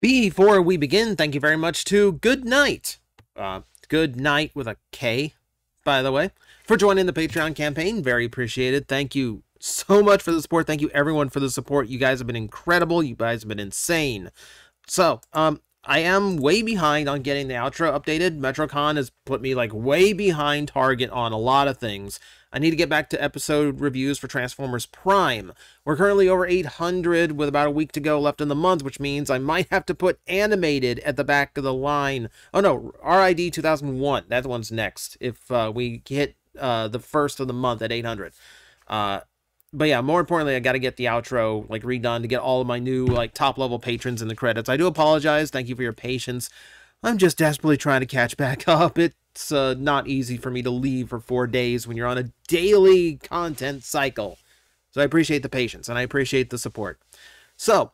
Before we begin, thank you very much to Good Night. Good Night with a K, by the way, for joining the Patreon campaign. Very appreciated. Thank you so much for the support. Thank you everyone for the support. You guys have been incredible. You guys have been insane. So, I am way behind on getting the outro updated. MetroCon has put me like way behind target on a lot of things. I need to get back to episode reviews for Transformers Prime. We're currently over 800 with about a week to go left in the month, which means I might have to put animated at the back of the line. Oh no, RID 2001. That one's next if we hit the first of the month at 800. But yeah, more importantly, I got to get the outro like redone to get all of my new like top level patrons in the credits. I do apologize. Thank you for your patience. I'm just desperately trying to catch back up. It's not easy for me to leave for 4 days when you're on a daily content cycle. So I appreciate the patience and I appreciate the support. So,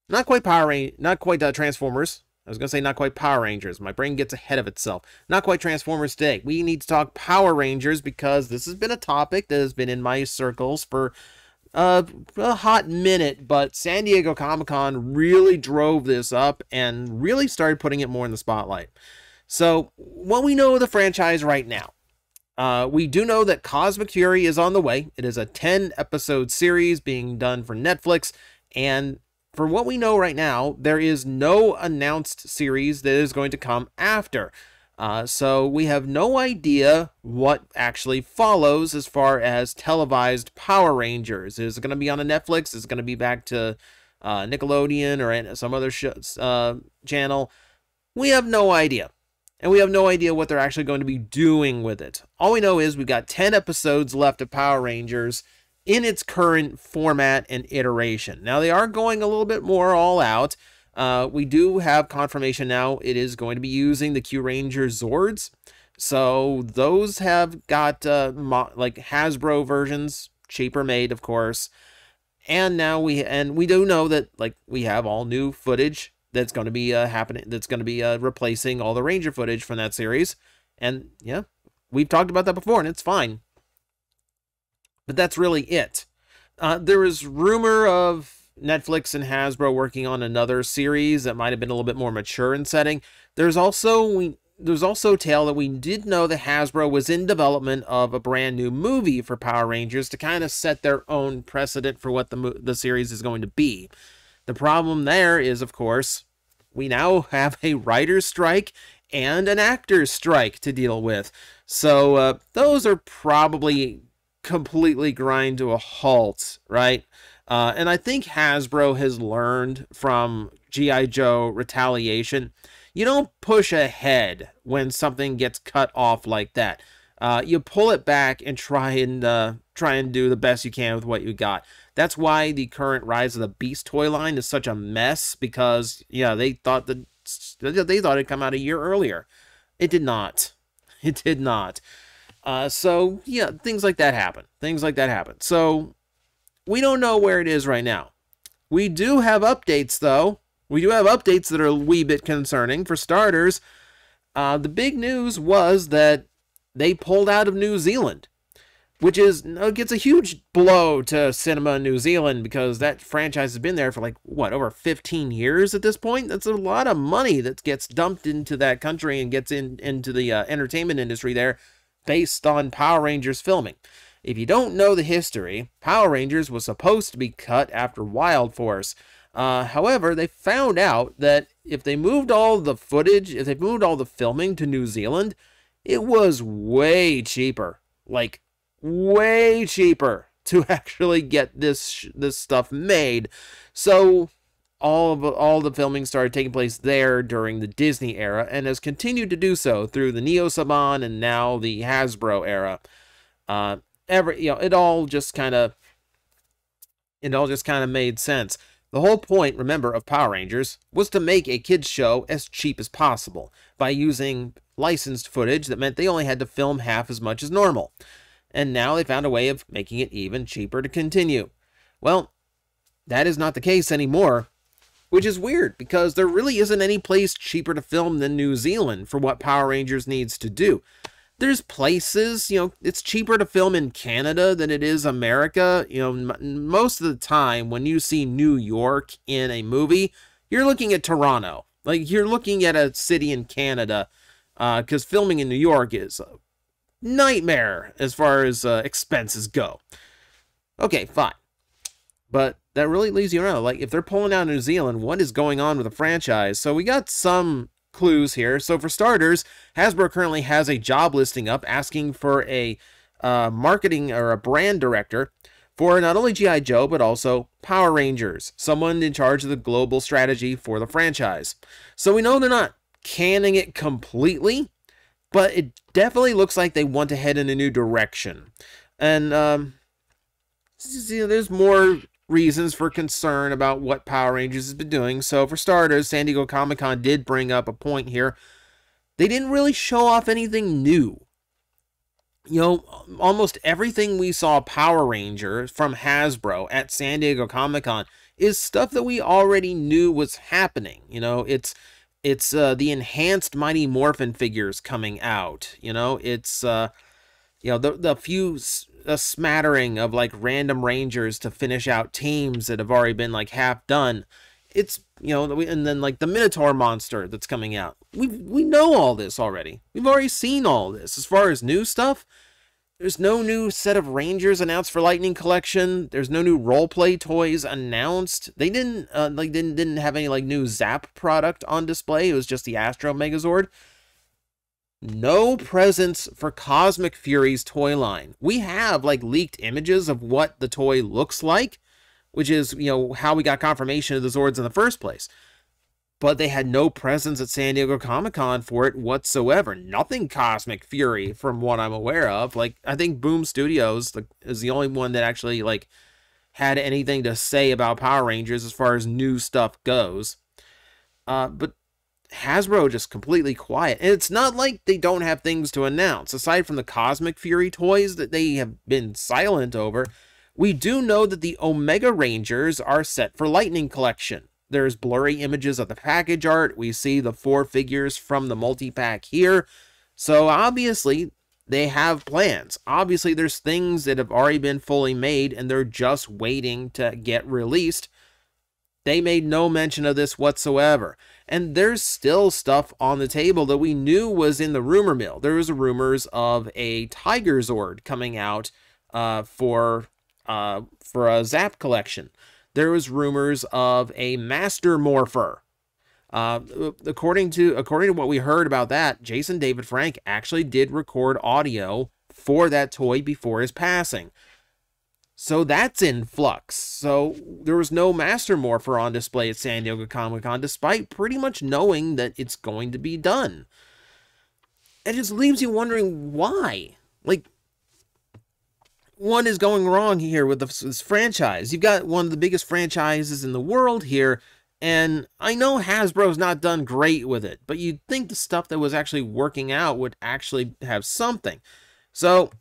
not quite Transformers. I was going to say not quite Power Rangers. My brain gets ahead of itself. Not quite Transformers today. We need to talk Power Rangers because this has been a topic that has been in my circles for a hot minute, but San Diego Comic-Con really drove this up and really started putting it more in the spotlight. So, what we know of the franchise right now. We do know that Cosmic Fury is on the way. It is a 10-episode series being done for Netflix, and for what we know right now, there is no announced series that is going to come after. So we have no idea what actually follows as far as televised Power Rangers. Is it going to be on a Netflix? Is it going to be back to Nickelodeon or some other channel? We have no idea. And we have no idea what they're actually going to be doing with it. All we know is we've got 10 episodes left of Power Rangers in its current format and iteration. Now, they are going a little bit more all out. We do have confirmation now it is going to be using the Q Ranger Zords. So those have got like Hasbro versions, cheaper made, of course. And now we do know that like we have all new footage that's going to be happening. That's going to be replacing all the Ranger footage from that series. And yeah, we've talked about that before, and it's fine. But that's really it. There is rumor of Netflix and Hasbro working on another series that might have been a little bit more mature in setting. There's also tale that we did know that Hasbro was in development of a brand new movie for Power Rangers to kind of set their own precedent for what the series is going to be. The problem there is, of course, we now have a writer's strike and an actor's strike to deal with. So those are probably completely grind to a halt, right? And I think Hasbro has learned from G.I. Joe Retaliation. You don't push ahead when something gets cut off like that. You pull it back and try and do the best you can with what you got. That's why the current Rise of the Beast toy line is such a mess, because yeah, they thought it'd come out a year earlier. It did not. It did not. So yeah, things like that happen. So we don't know where it is right now. We do have updates, though. We do have updates that are a wee bit concerning. For starters, the big news was that they pulled out of New Zealand, which gets a huge blow to cinema in New Zealand, because that franchise has been there for like, what, over 15 years at this point? That's a lot of money that gets dumped into that country and gets into the entertainment industry there based on Power Rangers filming. If you don't know the history, Power Rangers was supposed to be cut after Wild Force. However, they found out that if they moved all the footage, if they moved all the filming to New Zealand, it was way cheaper. Like, way cheaper to actually get this stuff made. So all the filming started taking place there during the Disney era, and has continued to do so through the Neo Saban and now the Hasbro era. It all just kind of made sense. The whole point, remember, of Power Rangers was to make a kids show as cheap as possible by using licensed footage that meant they only had to film half as much as normal. And now they found a way of making it even cheaper to continue. Well, that is not the case anymore, which is weird, because there really isn't any place cheaper to film than New Zealand for what Power Rangers needs to do. There's places, it's cheaper to film in Canada than it is America. Most of the time when you see New York in a movie, you're looking at Toronto. Like, you're looking at a city in Canada, because filming in New York is a nightmare as far as expenses go. Okay, fine. But that really leaves you around. Like, if they're pulling out New Zealand, what is going on with the franchise? So we got some clues here. So for starters, Hasbro currently has a job listing up asking for a marketing or a brand director for not only G.I. Joe, but also Power Rangers, someone in charge of the global strategy for the franchise. So we know they're not canning it completely, but it definitely looks like they want to head in a new direction. And there's more reasons for concern about what Power Rangers has been doing. So for starters, San Diego Comic-Con did bring up a point here. They didn't really show off anything new. You know, almost everything we saw Power Rangers from Hasbro at San Diego Comic-Con is stuff that we already knew was happening. You know, it's the enhanced Mighty Morphin figures coming out. You know, it's you know, the few a smattering of like random Rangers to finish out teams that have already been like half done. It's, you know, and then like the Minotaur monster that's coming out. We know all this already. We've already seen all this. As far as new stuff, there's no new set of Rangers announced for Lightning Collection. There's no new roleplay toys announced. They didn't didn't have any like new Zap product on display. It was just the Astro Megazord. No presence for Cosmic Fury's toy line. We have like leaked images of what the toy looks like, which is, you know, how we got confirmation of the Zords in the first place. But they had no presence at San Diego Comic-Con for it whatsoever. Nothing Cosmic Fury from what I'm aware of. Like, I think Boom Studios is the only one that actually like had anything to say about Power Rangers as far as new stuff goes. But Hasbro just completely quiet. And it's not like they don't have things to announce. Aside from the Cosmic Fury toys that they have been silent over, we do know that the Omega Rangers are set for Lightning Collection. There's blurry images of the package art. We see the 4 figures from the multi-pack here. So obviously, they have plans. Obviously, there's things that have already been fully made and they're just waiting to get released. They made no mention of this whatsoever. And there's still stuff on the table that we knew was in the rumor mill. There was rumors of a Tiger Zord coming out for a Zap collection. There was rumors of a Master Morpher. According to what we heard about that, Jason David Frank actually did record audio for that toy before his passing. So that's in flux. So there was no Master Morpher on display at San Diego Comic-Con, despite pretty much knowing that it's going to be done. It just leaves you wondering why. Like, what is going wrong here with this franchise? You've got one of the biggest franchises in the world here, and I know Hasbro's not done great with it, but you'd think the stuff that was actually working out would actually have something. So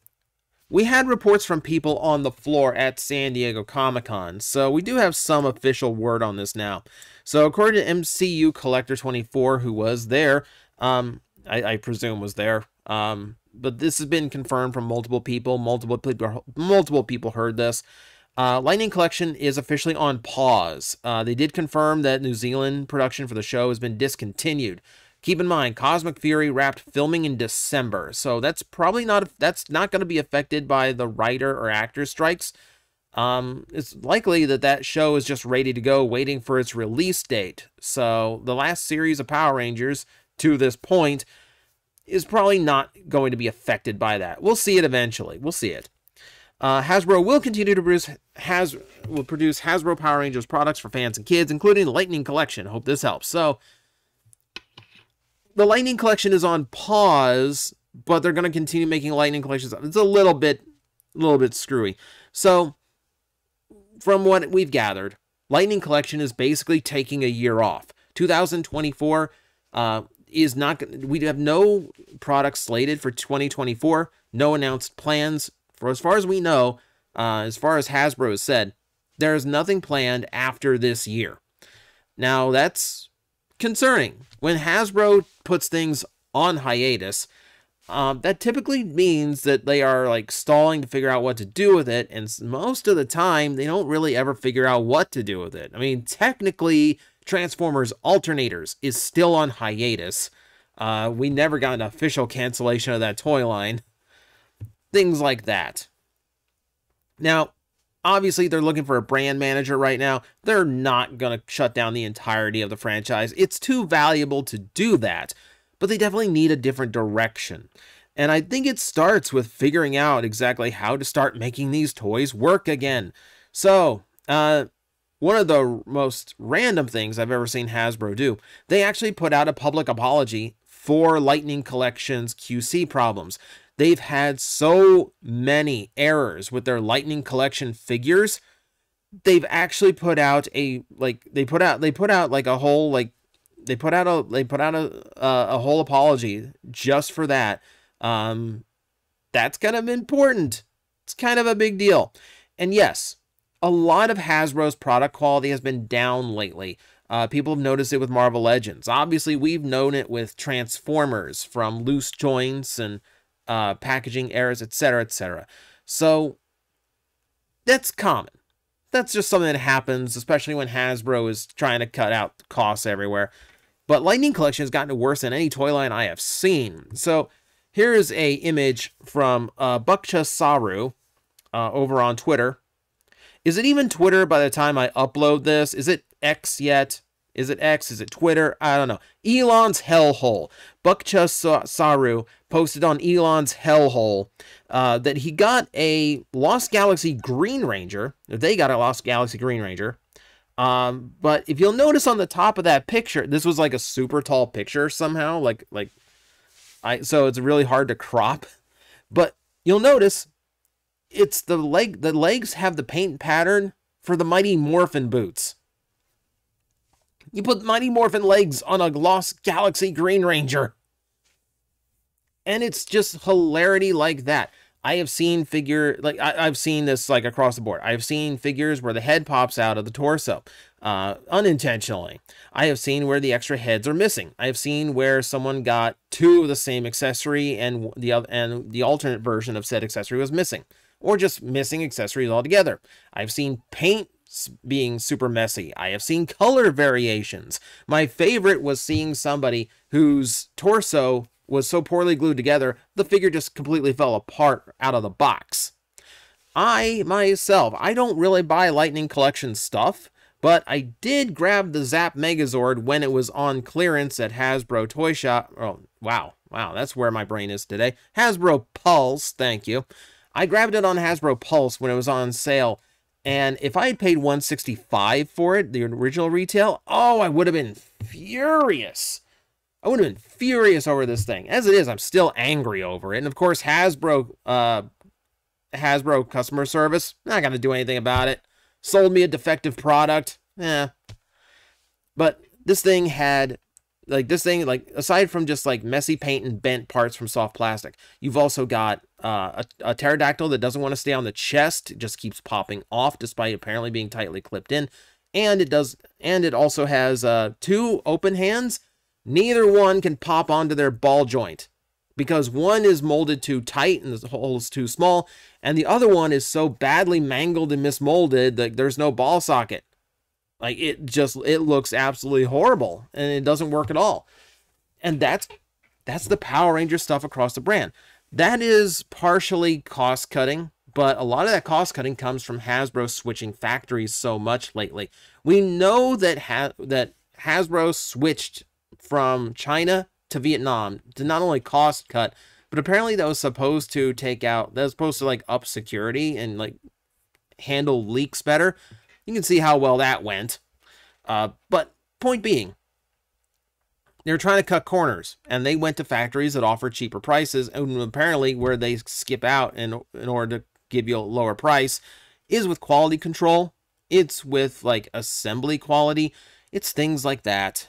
we had reports from people on the floor at San Diego Comic-Con, so we do have some official word on this now. So according to MCU Collector 24, who was there, I presume was there, but this has been confirmed from multiple people. Multiple people heard this. Lightning Collection is officially on pause. They did confirm that New Zealand production for the show has been discontinued. Keep in mind, Cosmic Fury wrapped filming in December, so that's not going to be affected by the writer or actor strikes. It's likely that show is just ready to go, waiting for its release date. So the last series of Power Rangers to this point is probably not going to be affected by that. We'll see it eventually. We'll see it. Hasbro will continue to produce Hasbro Power Rangers products for fans and kids, including the Lightning Collection. Hope this helps. So the Lightning Collection is on pause, but they're going to continue making Lightning Collections. It's a little bit screwy. So from what we've gathered, Lightning Collection is basically taking a year off. 2024 is not. We have no products slated for 2024. No announced plans. For as far as we know, as far as Hasbro has said, there is nothing planned after this year. Now that's concerning. When Hasbro puts things on hiatus, that typically means that they are like stalling to figure out what to do with it, and most of the time they don't really ever figure out what to do with it. I mean, technically Transformers Alternators is still on hiatus. We never got an official cancellation of that toy line. Things like that. Now, obviously, they're looking for a brand manager right now. They're not going to shut down the entirety of the franchise. It's too valuable to do that. But they definitely need a different direction. And I think it starts with figuring out exactly how to start making these toys work again. So, one of the most random things I've ever seen Hasbro do, they actually put out a public apology for Lightning Collection's QC problems. They've had so many errors with their Lightning Collection figures. They've actually put out a whole apology just for that. That's kind of important. It's kind of a big deal. And yes, a lot of Hasbro's product quality has been down lately. People have noticed it with Marvel Legends. Obviously, we've known it with Transformers from loose joints and packaging errors, etc., etc. So that's common. That's just something that happens, especially when Hasbro is trying to cut out costs everywhere. But Lightning Collection has gotten worse than any toy line I have seen. So here is a image from Bukcha Saru over on Twitter. Is it even Twitter by the time I upload this? Is it X yet? Is it X? Is it Twitter? I don't know. Elon's hellhole. Bukcha Saru posted on Elon's hellhole that he got a Lost Galaxy Green Ranger. They got a Lost Galaxy Green Ranger. But if you'll notice on the top of that picture, this was like a super tall picture somehow. So it's really hard to crop. But you'll notice it's the legs have the paint pattern for the Mighty Morphin boots. You put Mighty Morphin legs on a Lost Galaxy Green Ranger. And it's just hilarity like that. I have seen I've seen this like across the board. I've seen figures where the head pops out of the torso unintentionally. I have seen where the extra heads are missing. I have seen where someone got two of the same accessory and the alternate version of said accessory was missing, or just missing accessories altogether. I've seen paint being super messy. I have seen color variations. My favorite was seeing somebody whose torso was so poorly glued together, the figure just completely fell apart out of the box. I don't really buy Lightning Collection stuff, but I did grab the Zap Megazord when it was on clearance at Hasbro Toy Shop. Oh, wow, that's where my brain is today. Hasbro Pulse, thank you. I grabbed it on Hasbro Pulse when it was on sale, and if I had paid $165 for it, the original retail, oh, I would have been furious. I would have been furious over this thing. As it is, I'm still angry over it. And of course, Hasbro customer service, not going to do anything about it. Sold me a defective product. But this thing had, aside from just like messy paint and bent parts from soft plastic, you've also got a pterodactyl that doesn't want to stay on the chest. It just keeps popping off despite apparently being tightly clipped in. And it also has two open hands. Neither one can pop onto their ball joint because one is molded too tight and the hole is too small, and the other one is so badly mangled and mismolded that there's no ball socket. Like it looks absolutely horrible and it doesn't work at all. And that's the Power Ranger stuff across the brand. That is partially cost cutting, but a lot of that cost cutting comes from Hasbro switching factories so much lately. We know that Hasbro switched from China to Vietnam to not only cost cut, but apparently that was supposed to like up security and like handle leaks better. You can see how well that went. But point being, they're trying to cut corners, and they went to factories that offer cheaper prices, and apparently where they skip out in order to give you a lower price is with quality control. It's with like assembly quality. It's things like that.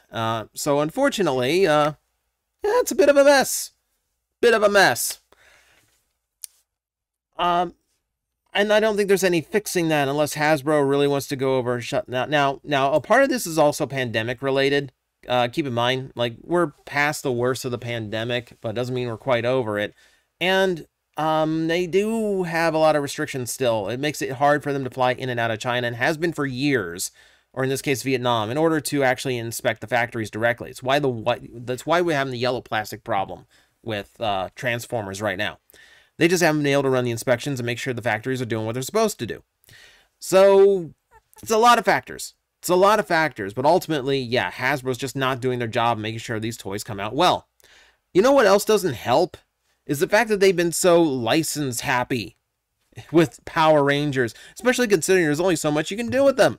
So unfortunately, it's a bit of a mess. And I don't think there's any fixing that unless Hasbro really wants to go over and shut that. Now, a part of this is also pandemic related. Keep in mind, like, we're past the worst of the pandemic, but it doesn't mean we're quite over it. And they do have a lot of restrictions still. It makes it hard for them to fly in and out of China, and has been for years. or in this case Vietnam, in order to actually inspect the factories directly. That's why we're having the yellow plastic problem with Transformers right now. They just haven't been able to run the inspections and make sure the factories are doing what they're supposed to do. So it's a lot of factors. It's a lot of factors, but ultimately, yeah, Hasbro's just not doing their job making sure these toys come out well. You know what else doesn't help? Is the fact that they've been so license happy with Power Rangers, especially considering there's only so much you can do with them.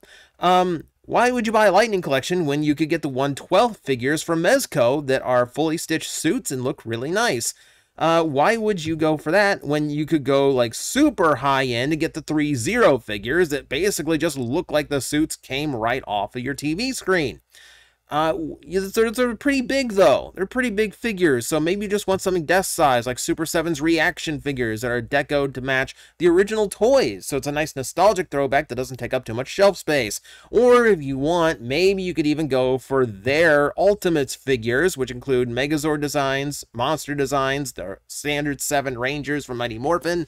Why would you buy a Lightning Collection when you could get the 1/12 figures from Mezco that are fully stitched suits and look really nice? Why would you go for that when you could go like super high end and get the 3-0 figures that basically just look like the suits came right off of your TV screen? They're pretty big though. They're pretty big figures, so maybe you just want something desk size like Super 7's reaction figures that are decoed to match the original toys, so it's a nice nostalgic throwback that doesn't take up too much shelf space. Or if you want, maybe you could even go for their Ultimates figures, which include Megazord designs, Monster designs, the standard 7 Rangers from Mighty Morphin.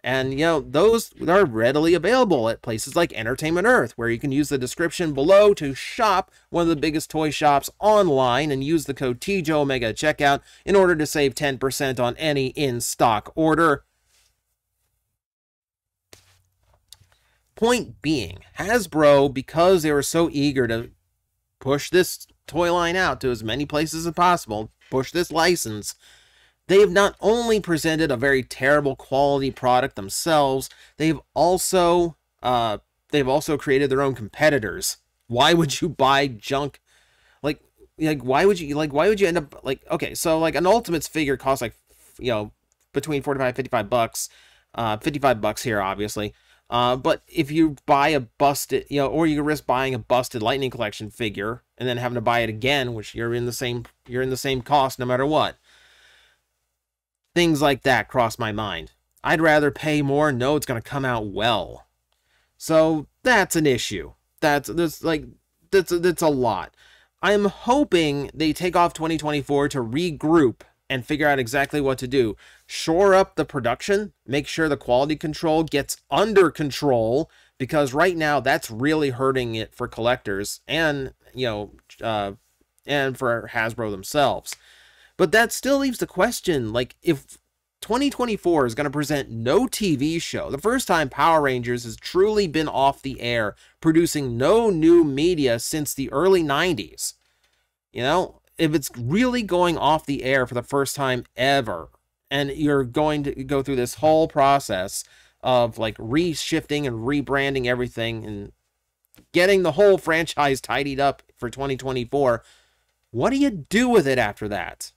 And, you know, those are readily available at places like Entertainment Earth, where you can use the description below to shop one of the biggest toy shops online and use the code TJOmega at checkout in order to save 10% on any in-stock order. Point being, Hasbro, because they were so eager to push this toy line out to as many places as possible, push this license, they have not only presented a very terrible quality product themselves, they've also created their own competitors. Why would you buy junk? Like why would you end up like, okay, so like an Ultimates figure costs like, you know, between 45 $55 bucks, $55 here obviously. But if you buy a busted, you know, or you risk buying a busted Lightning Collection figure and then having to buy it again, which you're in the same cost no matter what. Things like that cross my mind. I'd rather pay more and know it's going to come out well. So that's an issue. That's a lot. I'm hoping they take off 2024 to regroup and figure out exactly what to do. Shore up the production, make sure the quality control gets under control, because right now that's really hurting it for collectors and, you know, and for Hasbro themselves. But that still leaves the question, like, if 2024 is going to present no TV show, the first time Power Rangers has truly been off the air, producing no new media since the early 90s, you know, if it's really going off the air for the first time ever, and you're going to go through this whole process of, like, reshifting and rebranding everything and getting the whole franchise tidied up for 2024, what do you do with it after that?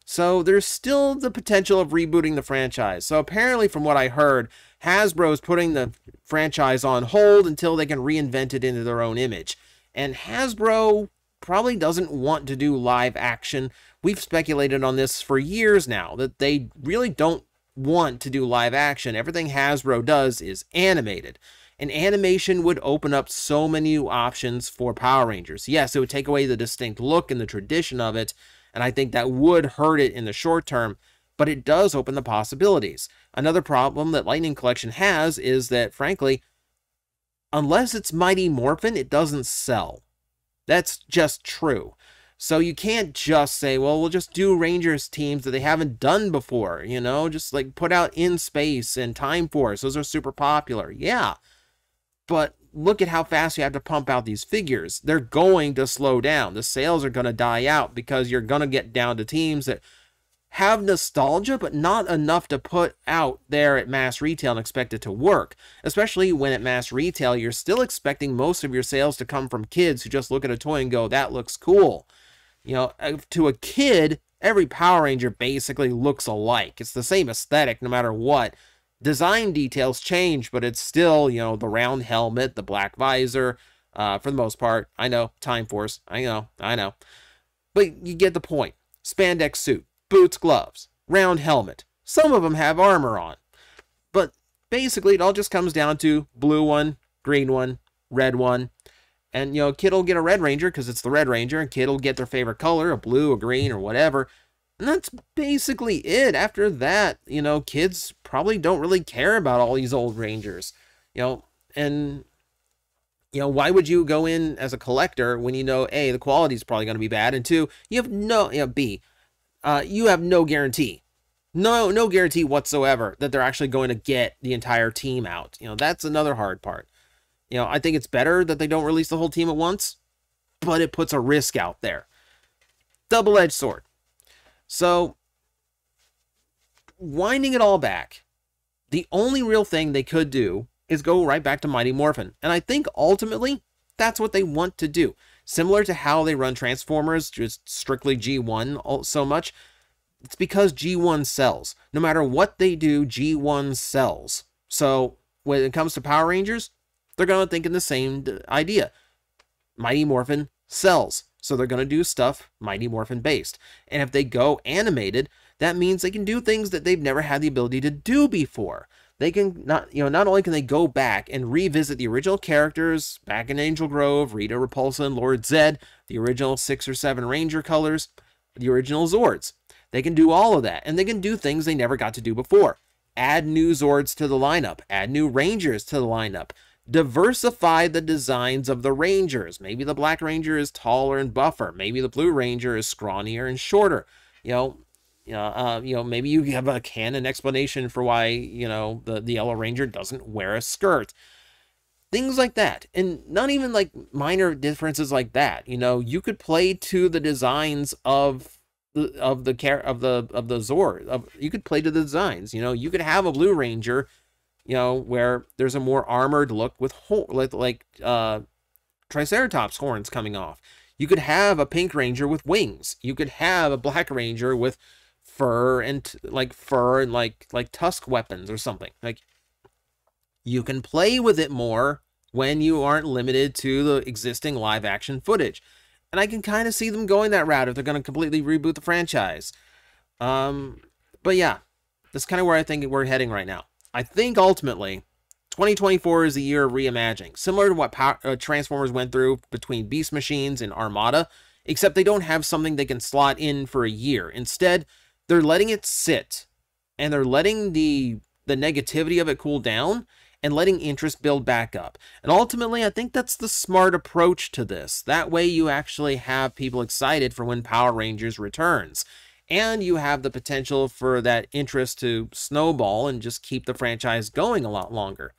So there's still the potential of rebooting the franchise. So apparently, from what I heard, Hasbro is putting the franchise on hold until they can reinvent it into their own image. And Hasbro probably doesn't want to do live action. We've speculated on this for years now, that they really don't want to do live action. Everything Hasbro does is animated. And animation would open up so many new options for Power Rangers. Yes, it would take away the distinct look and the tradition of it, and I think that would hurt it in the short term, but it does open the possibilities. Another problem that Lightning Collection has is that, frankly, unless it's Mighty Morphin, it doesn't sell. That's just true. So you can't just say, well, we'll just do Rangers teams that they haven't done before, you know, just like put out In Space and Time Force. Those are super popular. Yeah. But look at how fast you have to pump out these figures. They're going to slow down. The sales are going to die out because you're going to get down to teams that have nostalgia, but not enough to put out there at mass retail and expect it to work. Especially when at mass retail, you're still expecting most of your sales to come from kids who just look at a toy and go, that looks cool. You know, to a kid, every Power Ranger basically looks alike. It's the same aesthetic no matter what. Design details change, but it's still, you know, the round helmet, the black visor, for the most part. I know, Time Force. I know. But you get the point. Spandex suit, boots, gloves, round helmet. Some of them have armor on. But basically, it all just comes down to blue one, green one, red one. And, you know, kid will get a Red Ranger because it's the Red Ranger, and kid will get their favorite color, a blue, a green, or whatever. And that's basically it. After that, you know, kids probably don't really care about all these old Rangers, you know, and You know, why would you go in as a collector when you know, A, the quality is probably going to be bad, and 2, you have no, you know, B, you have no guarantee. No guarantee whatsoever that they're actually going to get the entire team out. You know, that's another hard part. You know, I think it's better that they don't release the whole team at once, but it puts a risk out there. Double-edged sword. So, winding it all back, the only real thing they could do is go right back to Mighty Morphin. And I think ultimately, that's what they want to do. Similar to how they run Transformers, just strictly G1 so much, it's because G1 sells. No matter what they do, G1 sells. So when it comes to Power Rangers, they're going to think in the same idea. Mighty Morphin sells. So they're going to do stuff Mighty Morphin based. And if they go animated, that means they can do things that they've never had the ability to do before. They can not only can they go back and revisit the original characters back in Angel Grove, Rita Repulsa and Lord Zed, the original 6 or 7 Ranger colors, the original Zords. They can do all of that, and they can do things they never got to do before. Add new Zords to the lineup, add new Rangers to the lineup, diversify the designs of the Rangers. Maybe the Black Ranger is taller and buffer. Maybe the Blue Ranger is scrawnier and shorter. Maybe you have a canon explanation for why, the Yellow Ranger doesn't wear a skirt. Things like that. And not even like minor differences like that. You could play to the designs of the Zord. You could play to the designs. You could have a Blue Ranger, where there's a more armored look with Triceratops horns coming off. You could have a Pink Ranger with wings. You could have a Black Ranger with fur and tusk weapons or something. Like, you can play with it more when you aren't limited to the existing live action footage. And I can kind of see them going that route if they're going to completely reboot the franchise. But yeah, that's kind of where I think we're heading right now. I think ultimately 2024 is the year of reimagining, similar to what Transformers went through between Beast Machines and Armada, except they don't have something they can slot in for a year. Instead, they're letting it sit, and they're letting the negativity of it cool down, and letting interest build back up. And ultimately, I think that's the smart approach to this. That way you actually have people excited for when Power Rangers returns. And you have the potential for that interest to snowball and just keep the franchise going a lot longer.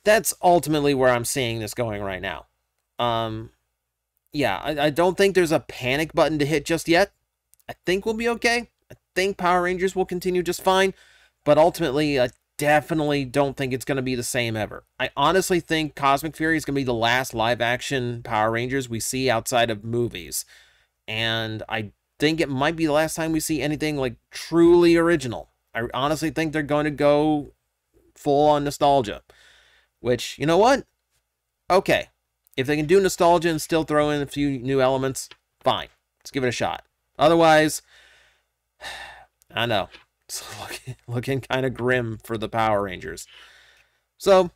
That's ultimately where I'm seeing this going right now. Yeah, I don't think there's a panic button to hit just yet. I think we'll be okay. I think Power Rangers will continue just fine. But ultimately, I definitely don't think it's going to be the same ever. I honestly think Cosmic Fury is going to be the last live-action Power Rangers we see outside of movies. And I think it might be the last time we see anything like truly original. I honestly think they're going to go full on nostalgia. Which, you know what? Okay. If they can do nostalgia and still throw in a few new elements, fine. Let's give it a shot. Otherwise, I know. It's looking kind of grim for the Power Rangers. So,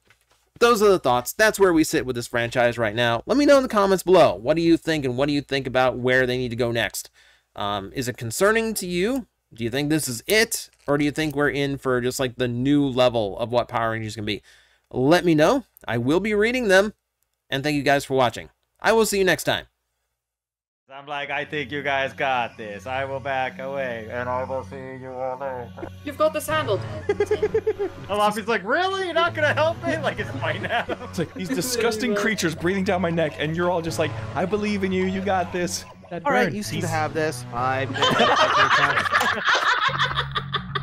those are the thoughts. That's where we sit with this franchise right now. Let me know in the comments below. What do you think, and what do you think about where they need to go next? Is it concerning to you? Do you think this is it? Or do you think we're in for just like the new level of what Power Rangers can be? Let me know. I will be reading them. And thank you guys for watching. I will see you next time. I'm like, I think you guys got this. I will back away, and I will see you all later. You've got this handled. Alafi's like, really? You're not gonna help me? Like, it's fine now. It's like these disgusting creatures breathing down my neck, and you're all just like, I believe in you. You got this. All right, you seem to have this. 5 minutes.